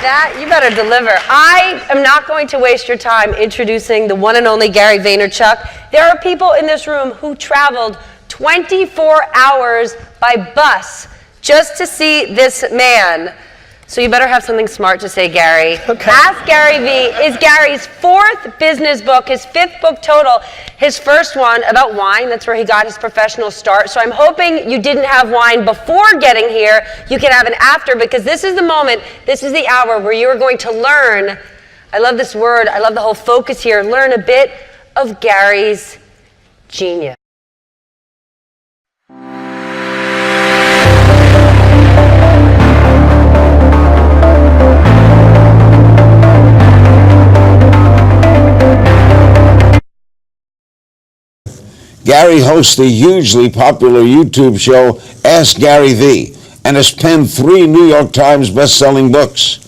That, you better deliver. I am not going to waste your time introducing the one and only Gary Vaynerchuk. There are people in this room who traveled 24 hours by bus just to see this man. So you better have something smart to say, Gary. Okay. Ask Gary V is Gary's 4th business book, his 5th book total. His first one about wine, that's where he got his professional start. So I'm hoping you didn't have wine before getting here. You can have it after, because this is the moment, this is the hour where you are going to learn, I love this word, I love the whole focus here, learn a bit of Gary's genius. Gary hosts the hugely popular YouTube show Ask Gary V, and has penned 3 New York Times best-selling books.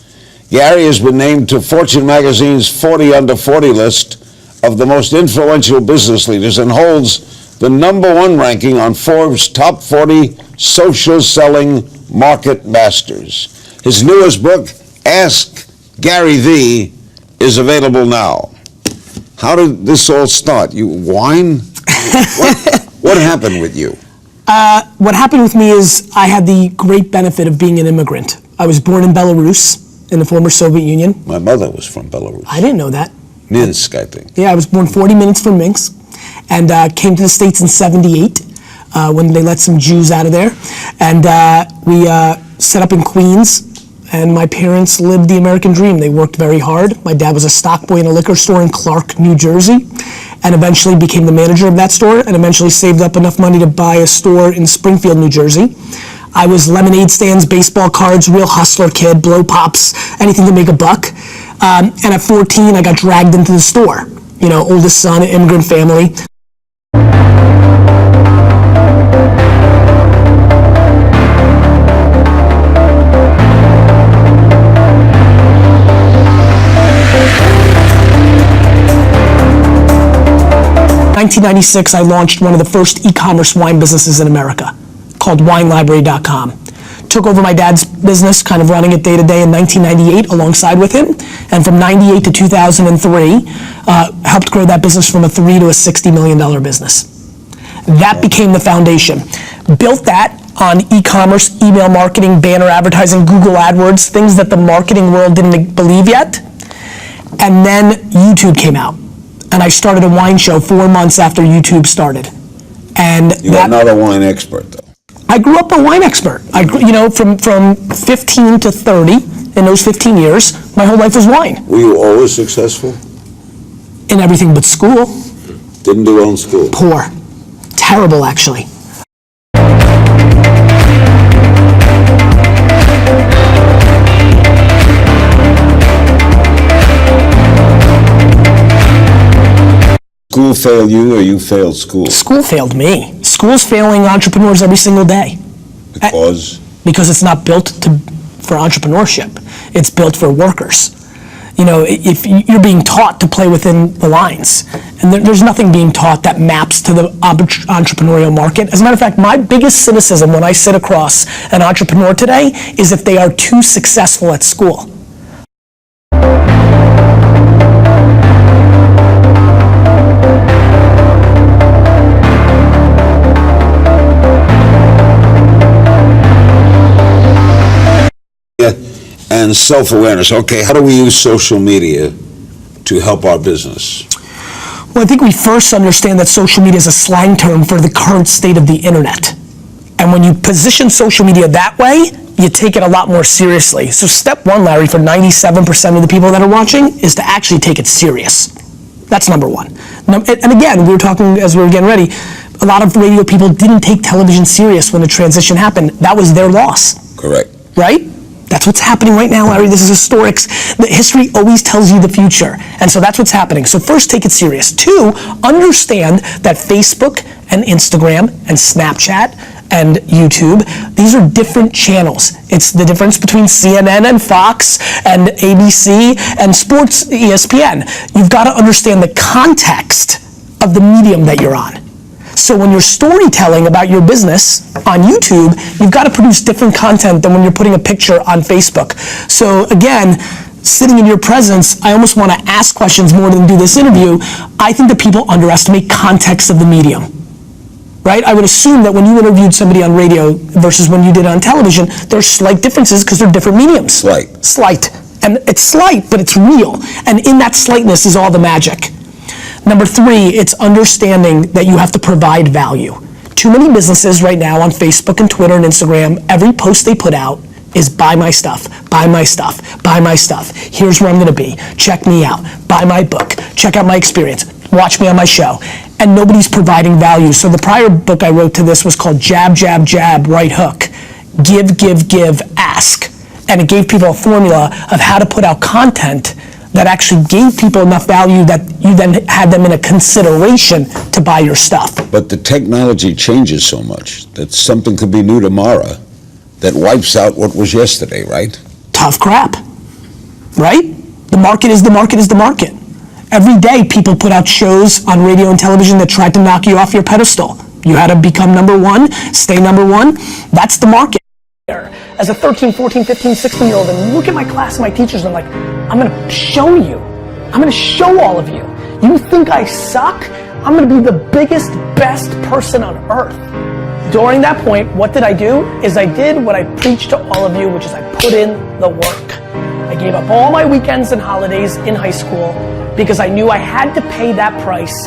Gary has been named to Fortune magazine's 40 Under 40 list of the most influential business leaders and holds the #1 ranking on Forbes' top 40 social selling market masters. His newest book, Ask Gary V, is available now. How did this all start? You wine? What happened with you? What happened with me is I had the great benefit of being an immigrant. I was born in Belarus, in the former Soviet Union. My mother was from Belarus. I didn't know that. Minsk, I think. Yeah, I was born 40 minutes from Minsk, and came to the States in '78 when they let some Jews out of there. And we set up in Queens, and my parents lived the American dream. They worked very hard. My dad was a stock boy in a liquor store in Clark, New Jersey, and eventually became the manager of that store, and eventually saved up enough money to buy a store in Springfield, New Jersey. I was lemonade stands, baseball cards, real hustler kid, blow pops, anything to make a buck. And at 14, I got dragged into the store. You know, oldest son, immigrant family. In 1996, I launched one of the first e-commerce wine businesses in America, called WineLibrary.com. Took over my dad's business, kind of running it day to day in 1998 alongside with him. And from 98 to 2003, helped grow that business from a $3 to a $60 million business. That became the foundation. Built that on e-commerce, email marketing, banner advertising, Google AdWords, things that the marketing world didn't believe yet. And then YouTube came out. And I started a wine show 4 months after YouTube started. And You are not a wine expert, though. I grew up a wine expert. From 15 to 30, in those 15 years, my whole life was wine. Were you always successful? In everything but school. Didn't do well in school? Poor. Terrible, actually. School failed you, or you failed school? School failed me. School's failing entrepreneurs every single day. Because? Because it's not built for entrepreneurship. It's built for workers. You know, if you're being taught to play within the lines, and there's nothing being taught that maps to the entrepreneurial market. As a matter of fact, my biggest cynicism when I sit across an entrepreneur today is if they are too successful at school. And self-awareness. Okay, how do we use social media to help our business? Well, I think we first understand that social media is a slang term for the current state of the internet. And when you position social media that way, you take it a lot more seriously. So step one, Larry, for 97% of the people that are watching is to actually take it serious. That's number one. And again, we were talking as we were getting ready, a lot of radio people didn't take television serious when the transition happened. That was their loss. Correct. Right? That's what's happening right now, Larry. This is historic. The history always tells you the future. And so that's what's happening. So first, take it serious. 2, understand that Facebook and Instagram and Snapchat and YouTube, these are different channels. It's the difference between CNN and Fox and ABC and sports ESPN. You've got to understand the context of the medium that you're on. So when you're storytelling about your business on YouTube, you've got to produce different content than when you're putting a picture on Facebook. So again, sitting in your presence, I almost want to ask questions more than do this interview. I think that people underestimate context of the medium, right? I would assume that when you interviewed somebody on radio versus when you did it on television, there's slight differences because they're different mediums. Slight. And it's slight, but it's real. And in that slightness is all the magic. Number 3, it's understanding that you have to provide value. Too many businesses right now on Facebook and Twitter and Instagram, every post they put out is buy my stuff, buy my stuff, buy my stuff. Here's where I'm gonna be. Check me out. Buy my book. Check out my experience. Watch me on my show. And nobody's providing value. So the prior book I wrote to this was called Jab, Jab, Jab, Right Hook. Give, give, give, ask. And it gave people a formula of how to put out content that actually gave people enough value that you then had them in a consideration to buy your stuff. But the technology changes so much that something could be new tomorrow that wipes out what was yesterday, right? Tough crap, right? The market is the market is the market. Every day people put out shows on radio and television that tried to knock you off your pedestal. You had to become number one, stay number one. That's the market. As a 13, 14, 15, 16-year-old, and look at my class and my teachers, and I'm like, I'm gonna show you. I'm gonna show all of you. You think I suck? I'm gonna be the biggest, best person on earth. During that point, what did I do? I did what I preached to all of you, which is I put in the work. I gave up all my weekends and holidays in high school because I knew I had to pay that price